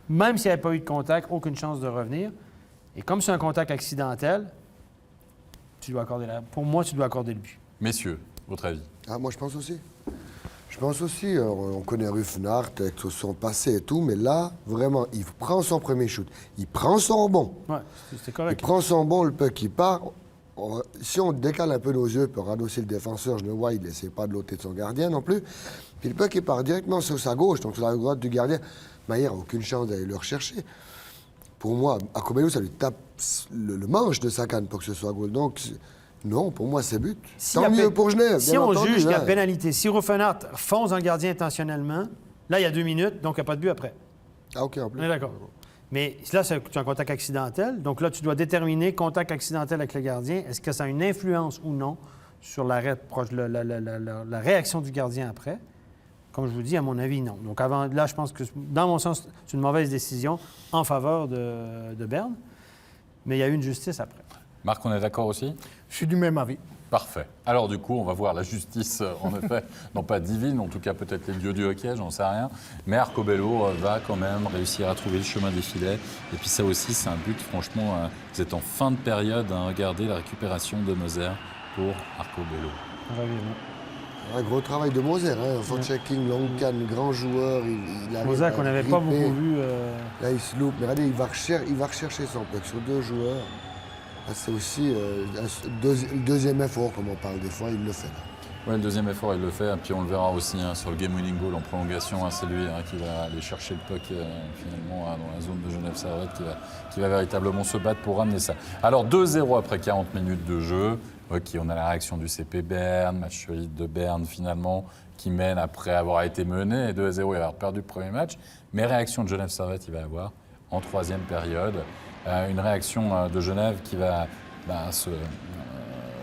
Même s'il n'y avait pas eu de contact, aucune chance de revenir. Et comme c'est un contact accidentel, pour moi, tu dois accorder le but. Messieurs, votre avis? Ah, moi, je pense aussi. Je pense aussi, on connaît Ruffenhardt avec son passé et tout, mais là, vraiment, il prend son premier shoot. Il prend son rebond. Ouais, c'est correct. Il prend son rebond, le puck, il part. Si on décale un peu nos yeux pour radosser le défenseur, je ne vois, il n'essaie pas de l'ôter de son gardien non plus. Puis le puck, il part directement sur sa gauche, donc sur la droite du gardien. Maillard n'a aucune chance d'aller le rechercher. Pour moi, Arcobello, ça lui tape le manche de sa canne pour que ce soit goal. Donc, non, pour moi, c'est but. Tant mieux pour Genève. Si on juge qu'il y a pénalité, si Ruffenhardt fonce dans le gardien intentionnellement, là, il y a 2 minutes, donc il n'y a pas de but après. Ah, OK, en plus. On est d'accord. Mais là, c'est un contact accidentel. Donc là, tu dois déterminer contact accidentel avec le gardien. Est-ce que ça a une influence ou non sur la réaction du gardien après? Comme je vous dis, à mon avis, non. Donc avant, là, je pense que, dans mon sens, c'est une mauvaise décision en faveur de Berne. Mais il y a eu une justice après. Marc, on est d'accord aussi? Je suis du même avis. Parfait. Alors du coup, on va voir la justice, en effet, non pas divine, en tout cas peut-être les dieux du hockey, j'en sais rien. Mais Arcobello va quand même réussir à trouver le chemin des filets. Et puis ça aussi, c'est un but, franchement, vous êtes en fin de période, regardez la récupération de Moser pour Arcobello. Un gros travail de Moser, hein. Checking, long canne, grand joueur. Moser qu'on n'avait pas beaucoup vu. Là, il se loupe. Mais regardez, il va rechercher son puck sur 2 joueurs. Là, c'est aussi le deuxième effort, comme on parle des fois, il le fait là. Oui, le deuxième effort, il le fait. Et puis on le verra aussi sur le game winning goal en prolongation. C'est lui qui va aller chercher le puck finalement dans la zone de Genève-Servette qui va véritablement se battre pour ramener ça. Alors 2-0 après 40 minutes de jeu. Ok, on a la réaction du CP Berne, match de Berne finalement, qui mène après avoir été mené. 2-0, il va avoir perdu le premier match. Mais réaction de Genève-Servette, il va avoir en troisième période. Une réaction de Genève qui va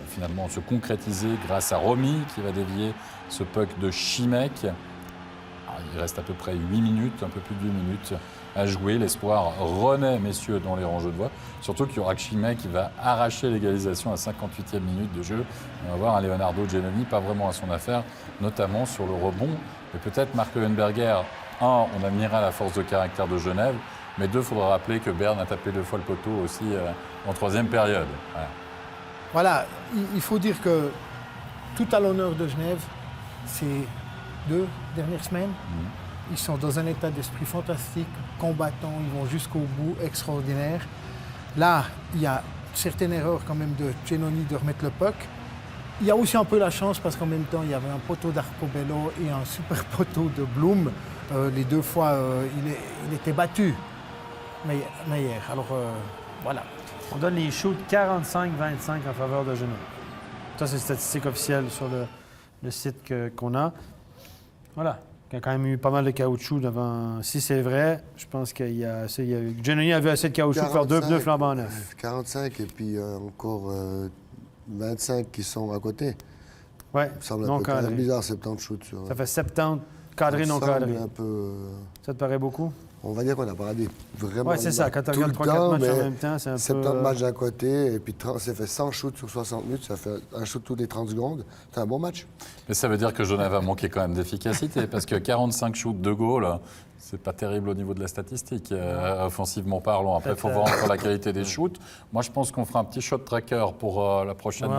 finalement se concrétiser grâce à Romy qui va dévier ce puck de Chimek. Il reste à peu près 8 minutes, un peu plus de 8 minutes à jouer. L'espoir renaît, messieurs, dans les rangs de voix. Surtout qu'il y aura Chimek qui va arracher l'égalisation à 58e minute de jeu. On va voir un Leonardo Giannoni pas vraiment à son affaire, notamment sur le rebond. Et peut-être Marc Leuenberger, on admirera la force de caractère de Genève. Mais 2, il faudra rappeler que Berne a tapé 2 fois le poteau aussi en troisième période. Voilà, il faut dire que tout à l'honneur de Genève, ces 2 dernières semaines, ils sont dans un état d'esprit fantastique, combattants, ils vont jusqu'au bout, extraordinaire. Là, il y a une certaine erreur quand même de Giannoni de remettre le puck. Il y a aussi un peu la chance parce qu'en même temps, il y avait un poteau d'Arcobello et un super poteau de Blum. Les 2 fois, il était battu. Meyer. Alors, voilà. On donne les shoots 45-25 en faveur de Genève. Ça, c'est statistique officielle sur le site qu'on a. Voilà. Il y a quand même eu pas mal de caoutchouc devant. Si c'est vrai, je pense qu'il y a... Giannoni avait assez de caoutchouc pour faire 2 pneus flambant neufs. 45 et puis encore 25 qui sont à côté. Oui, ça me semble un peu bizarre, 70 shoots sur... Ça fait 70 cadrés, non cadrés. Un peu... Ça te paraît beaucoup? On va dire qu'on n'a pas regardé vraiment. Oui, c'est ça. Quand tu regardes 3-4 matchs en même temps, c'est un peu... 70 matchs d'un côté, et puis ça fait 100 shoots sur 60 minutes, ça fait un shoot tous les 30 secondes. C'est un bon match. Mais ça veut dire que Genève a manqué quand même d'efficacité, parce que 45 shoots de goal, c'est pas terrible au niveau de la statistique, offensivement parlant. Après, il faut voir encore la qualité des shoots. Moi, je pense qu'on fera un petit shot tracker pour la prochaine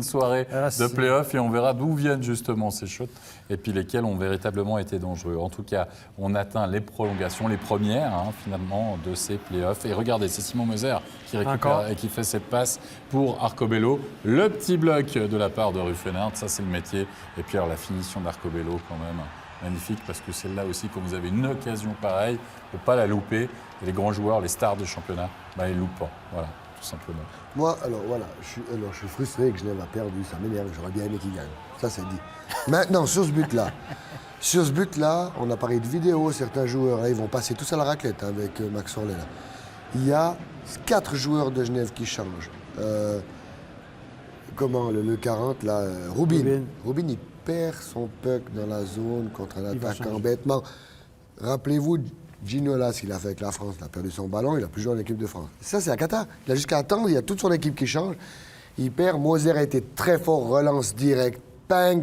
soirée de play-off, et on verra d'où viennent justement ces shots, et puis lesquels ont véritablement été dangereux. En tout cas, on atteint les prolongations, les premières, finalement, de ces play-offs. Et regardez, c'est Simon Moser qui récupère et qui fait cette passe pour Arcobello. Le petit bloc de la part de Ruffenhardt, ça c'est le métier. Et puis alors la finition d'Arcobello quand même, magnifique, parce que c'est là aussi quand vous avez une occasion pareille, il ne faut pas la louper. Et les grands joueurs, les stars du championnat, ils ne loupent pas. Voilà, tout simplement. Moi, alors voilà, je suis frustré que Genève a perdu, ça m'énerve, j'aurais bien aimé qu'il gagne. Ça, c'est dit. Maintenant, sur ce but-là, on a parlé de vidéo, certains joueurs, là, ils vont passer tous à la raclette avec Max Orlet. Là. Il y a 4 joueurs de Genève qui changent. Le 40, là, Rubin. Rubin, il perd son puck dans la zone contre un attaquant bêtement. Rappelez-vous, Ginola, ce qu'il a fait avec la France, il a perdu son ballon, il n'a plus joué en équipe de France. Ça, c'est à Qatar. Il a jusqu'à attendre, il y a toute son équipe qui change. Il perd, Moser a été très fort, relance direct, pang.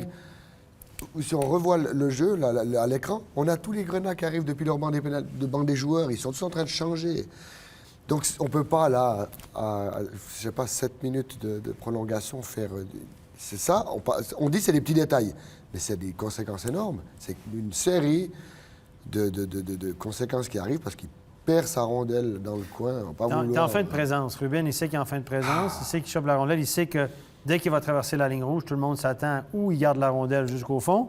Si on revoit le jeu à l'écran, on a tous les grenats qui arrivent depuis leur banc des joueurs. Ils sont tous en train de changer. Donc, on ne peut pas, là, à 7 minutes de prolongation, faire C'est ça, on dit c'est des petits détails, mais c'est des conséquences énormes. C'est une série de conséquences qui arrivent parce qu'il perd sa rondelle dans le coin. T'es en fin de présence. Ruben, il sait qu'il est en fin de présence, il sait qu'il chope la rondelle, il sait que dès qu'il va traverser la ligne rouge, tout le monde s'attend ou il garde la rondelle jusqu'au fond,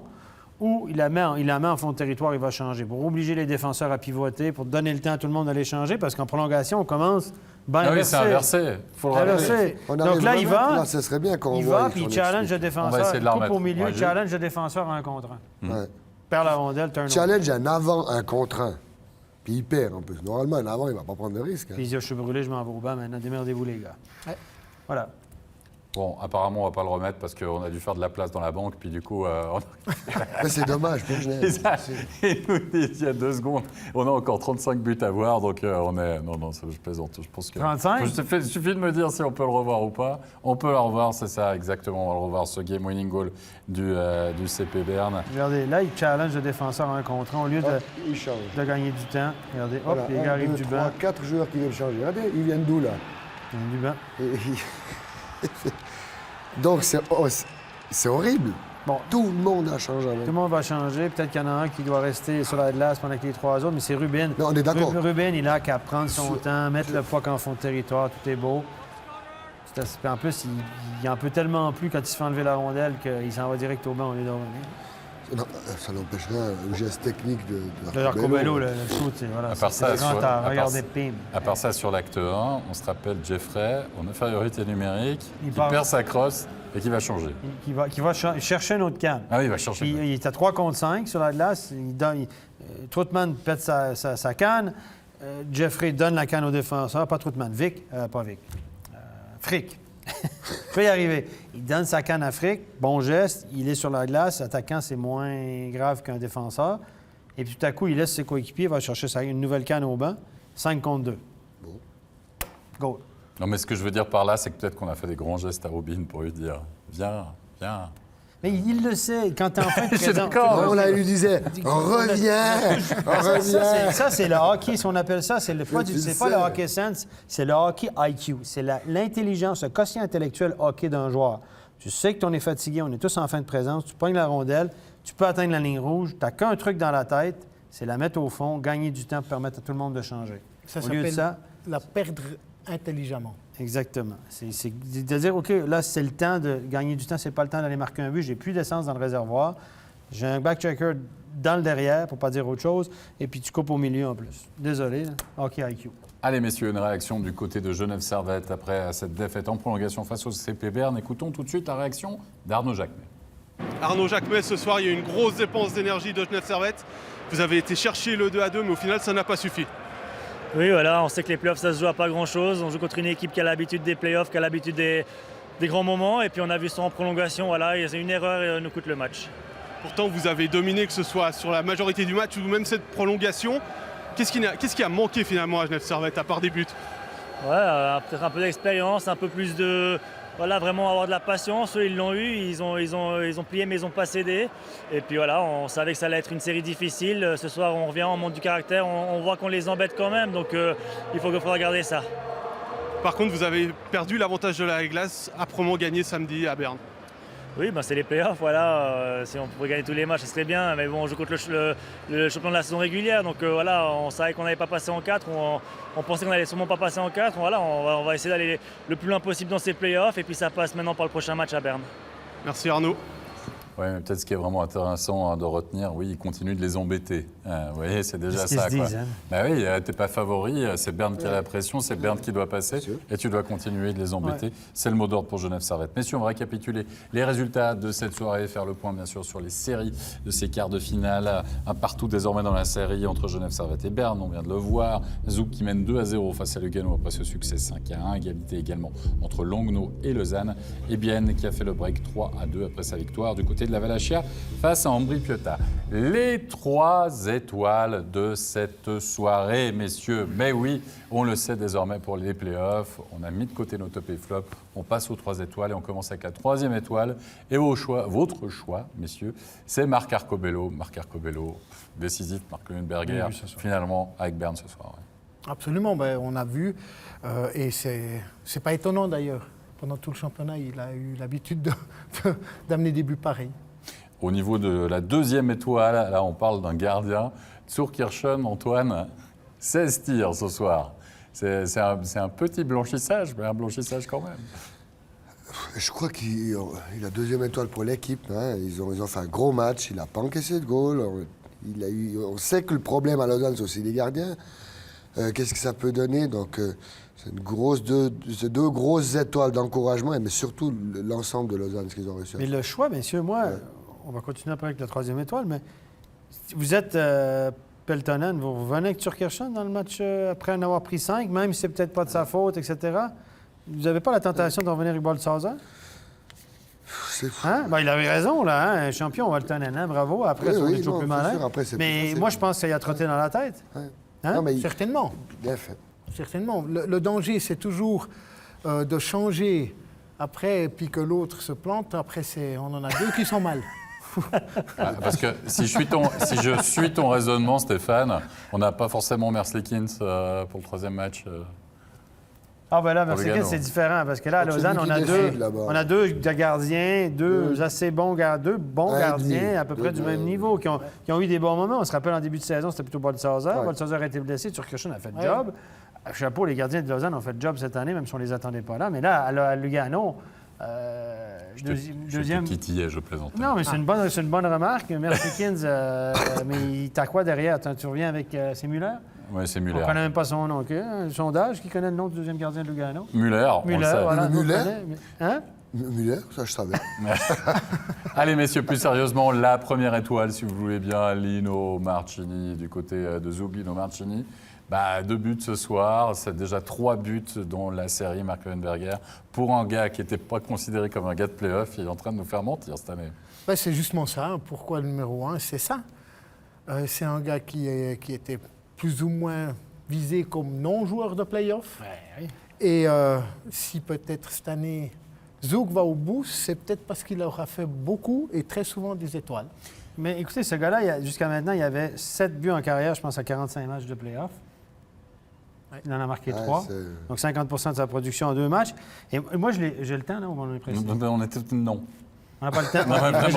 ou il la met en fond de territoire, il va changer. Pour obliger les défenseurs à pivoter, pour donner le temps à tout le monde d'aller changer, parce qu'en prolongation, on commence oui, c'est inversé. Faut le rappeler. Donc là, il va. Là, ce serait bien qu'on il va, puis il challenge le défenseur. Il coupe au milieu, challenge le défenseur en contre un. Ouais. Perd la rondelle, turn-over. Challenge un avant, un contre un. Puis il perd en plus. Normalement, un avant, il ne va pas prendre de risque. Puis il dit, je suis brûlé, je m'en vais au banc maintenant. Démerdez-vous, les gars. Ouais. Voilà. Bon, apparemment, on ne va pas le remettre parce qu'on a dû faire de la place dans la banque, puis du coup... Mais c'est dommage pour Genève. Il nous dit il y a 2 secondes, on a encore 35 buts à voir, donc on est... Non, je plaisante. Je pense que... 35 Il suffit de me dire si on peut le revoir ou pas. On peut le revoir, c'est ça, exactement. On va le revoir, ce game-winning goal du CP Berne. Regardez, là, il challenge le défenseur en contre un au lieu Il change. de gagner du temps. Regardez, hop, Voilà, les gars arrivent du banc. 4 joueurs qui viennent changer. Regardez, ils viennent d'où, là? Ils viennent du banc. Donc, c'est horrible. Bon. Tout le monde a changé. Tout le monde va changer. Peut-être qu'il y en a un qui doit rester sur la glace pendant que les 3 autres, mais c'est Ruben. Non, on est d'accord. Ruben, il a qu'à prendre son temps, mettre le puck en fond de territoire, tout est beau. En plus, il en peut tellement plus quand il se fait enlever la rondelle qu'il s'en va direct au banc au lieu de revenir. Non, ça n'empêcherait un geste technique de Arcobello, le shoot, c'est voilà, À part ça, regardez, pim. À part ça, sur l'acte 1, on se rappelle Jeffrey, en infériorité numérique, qui perd sa crosse et qui va changer. Qui va chercher un autre canne. Ah oui, il va chercher. Il est à 3 contre 5 sur la glace. Troutman pète sa canne. Jeffrey donne la canne au défenseur. Pas Troutman, pas Vic. Frick. peut y arriver. Il donne sa canne à Frick, bon geste, il est sur la glace, attaquant, c'est moins grave qu'un défenseur. Et puis tout à coup, il laisse ses coéquipiers, il va chercher une nouvelle canne au banc, 5 contre 2. Bon. Goal. Non, mais ce que je veux dire par là, c'est que peut-être qu'on a fait des grands gestes à Robin pour lui dire « Viens, viens ». Mais il le sait, quand t'es en fin de Je suis présence... d'accord. On lui disait « Reviens, reviens ». Ça, c'est le hockey, si on appelle ça. C'est pas le hockey sense, c'est le hockey IQ. C'est l'intelligence, le quotient intellectuel hockey d'un joueur. Tu sais que tu es fatigué, on est tous en fin de présence, tu pognes la rondelle, tu peux atteindre la ligne rouge, tu n'as qu'un truc dans la tête, c'est la mettre au fond, gagner du temps pour permettre à tout le monde de changer. Ça Au lieu de s'appelle ça, la perdre intelligemment. exactement. C'est de dire, OK, là, c'est le temps de gagner du temps, c'est pas le temps d'aller marquer un but, j'ai plus d'essence dans le réservoir, j'ai un back-checker dans le derrière, pour pas dire autre chose, et puis tu coupes au milieu en plus. Désolé, là. OK, IQ. Allez, messieurs, une réaction du côté de Genève Servette après cette défaite en prolongation face au CP Berne. Écoutons tout de suite la réaction d'Arnaud Jacquemet. Arnaud Jacquemet, ce soir, il y a eu une grosse dépense d'énergie de Genève Servette. Vous avez été chercher le 2-2, mais au final, ça n'a pas suffi. Oui, voilà, on sait que les playoffs, ça se joue à pas grand-chose. On joue contre une équipe qui a l'habitude des playoffs, qui a l'habitude des grands moments. Et puis on a vu ça en prolongation, voilà, c'est une erreur et nous coûte le match. Pourtant, vous avez dominé, que ce soit sur la majorité du match ou même cette prolongation. Qu'est-ce qui a manqué finalement à Genève Servette, à part des buts? Ouais, peut-être un peu d'expérience, un peu plus de... Voilà, vraiment avoir de la patience. Eux, ils l'ont eu, ils ont plié, mais ils n'ont pas cédé. Et puis voilà, on savait que ça allait être une série difficile. Ce soir, on revient, on monte du caractère, on voit qu'on les embête quand même. Donc il faudra garder ça. Par contre, vous avez perdu l'avantage de la glace, âprement gagné samedi à Berne. Oui, ben c'est les playoffs, voilà. Si on pouvait gagner tous les matchs, ce serait bien. Mais bon, on joue contre le champion de la saison régulière. Donc voilà, on savait qu'on n'allait pas passer en 4. On pensait qu'on n'allait sûrement pas passer en 4. Voilà, on va essayer d'aller le plus loin possible dans ces playoffs. Et puis ça passe maintenant par le prochain match à Berne. Merci Arnaud. Oui, mais peut-être ce qui est vraiment intéressant de retenir, oui, il continue de les embêter. Vous voyez, c'est déjà ça. Quoi. Disent, hein. Bah oui, t'es pas favori, c'est Berne qui a la pression, c'est Berne qui doit passer, et tu dois continuer de les embêter. Ouais. C'est le mot d'ordre pour Genève Servette. Messieurs, on va récapituler les résultats de cette soirée, faire le point bien sûr sur les séries de ces quarts de finale. Un partout désormais dans la série entre Genève Servette et Berne, on vient de le voir. Zouk qui mène 2-0 face à Lugano après ce succès 5-1. Égalité également entre Langnau et Lausanne. Et Bienne qui a fait le break 3-2 après sa victoire du côté de la Valachia face à Ambri-Piotta. Les 3 étoiles de cette soirée, messieurs. Mais oui, on le sait désormais pour les playoffs. On a mis de côté nos top et flop. On passe aux 3 étoiles et on commence avec la 3e étoile. Et votre choix, messieurs, c'est Marc Arcobello. Marc Arcobello, décisif, Marc Lundberger, finalement, avec Berne ce soir. Ouais. Absolument, on a vu, et c'est pas étonnant d'ailleurs. pendant tout le championnat, il a eu l'habitude d'amener des buts pareils. Au niveau de la deuxième étoile, là on parle d'un gardien. Zurkirchen, Antoine, 16 tirs ce soir. C'est un petit blanchissage, mais un blanchissage quand même. Je crois qu'il a deuxième étoile pour l'équipe. Hein. Ils ont fait un gros match. Il n'a pas encaissé de goal. On sait que le problème à Lausanne, c'est aussi les gardiens. Qu'est-ce que ça peut donner? Donc, c'est deux grosses étoiles d'encouragement, mais surtout l'ensemble de Lausanne, ce qu'ils ont reçu. Mais le choix, messieurs, moi, on va continuer après avec la troisième étoile, mais vous êtes Peltonen, vous revenez avec Zurkirchen dans le match après en avoir pris 5, même si c'est peut-être pas de sa faute, etc. Vous n'avez pas la tentation de revenir avec Bolshauser? Hein? Ben, il avait raison, là, hein? Un champion, Peltonen, hein? Bravo. Après, c'est toujours plus malin. Mais moi, je pense qu'il a trotté dans la tête. Ouais. Hein? Non, mais Certainement. Bien fait. Certainement. Le danger, c'est toujours de changer après, puis que l'autre se plante. Après, on en a deux qui sont mal. Parce que si je suis ton raisonnement, Stéphane, on n'a pas forcément Merzlikins pour le troisième match. Ah ben là, Merzlikins, c'est différent, parce que là, à Lausanne, on a deux gardiens, deux assez bons gardiens, à peu près du même niveau, qui ont eu des bons moments. On se rappelle, en début de saison, c'était plutôt Bolshauser. Bolshauser a été blessé, Zurkirchen a fait le job. Chapeau, les gardiens de Lausanne ont fait le job cette année, même si on ne les attendait pas là. Mais là, à Lugano... deuxième titillé, je plaisante. Non, mais c'est une bonne remarque. Merzlikins, mais t'as quoi derrière? Tu reviens avec c'est Müller? Oui, c'est Müller. On ne connaît même pas son nom. Okay? Un sondage qui connaît le nom du deuxième gardien de Lugano? Müller, on le sait. Voilà, Müller? Hein? Müller, ça je savais. Allez, messieurs, plus sérieusement, la première étoile, si vous voulez bien, Lino Marchini, du côté de Zug, Lino Marchini. 2 buts ce soir, c'est déjà 3 buts dans la série, Marc Leuenberger. Pour un gars qui n'était pas considéré comme un gars de play-off, il est en train de nous faire mentir cette année. C'est justement ça. Pourquoi le numéro 1? C'est ça. C'est un gars qui était plus ou moins visé comme non-joueur de play-off. Oui. Et si peut-être cette année, Zug va au bout, c'est peut-être parce qu'il aura fait beaucoup et très souvent des étoiles. Mais écoutez, ce gars-là, jusqu'à maintenant, il avait 7 buts en carrière, je pense, à 45 matchs de play-off. Il en a marqué 3. Donc 50 % de sa production en 2 matchs. Et moi, j'ai le temps, là, on est pressé? Non. On n'a pas le temps. Mais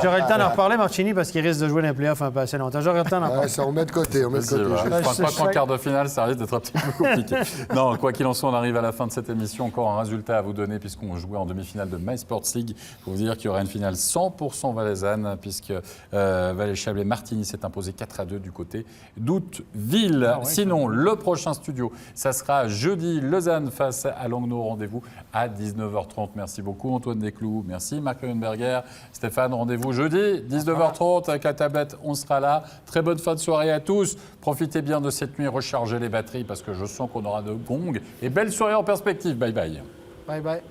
j'aurais le temps d'en reparler, Marchini, parce qu'il risque de jouer dans les playoffs un peu assez longtemps. J'aurais le temps d'en parler. Ça, on met de côté. Je crois qu'en quart de finale, ça risque d'être un petit peu compliqué. Non, quoi qu'il en soit, on arrive à la fin de cette émission. Encore un résultat à vous donner, puisqu'on jouait en demi-finale de MySports League. Pour vous dire qu'il y aura une finale 100% valaisanne, puisque Valais-Chablais Martigny s'est imposé 4-2 du côté d'Outeville. Sinon, le prochain studio, ça sera jeudi, Lausanne face à Langnau. Rendez-vous à 19h30. Merci beaucoup, Antoine Desclous. Merci, Marc Leuenberger. Stéphane, rendez-vous jeudi, 19h30 avec la tablette, on sera là. Très bonne fin de soirée à tous. Profitez bien de cette nuit, rechargez les batteries parce que je sens qu'on aura de gongs et belle soirée en perspective. Bye bye. Bye bye.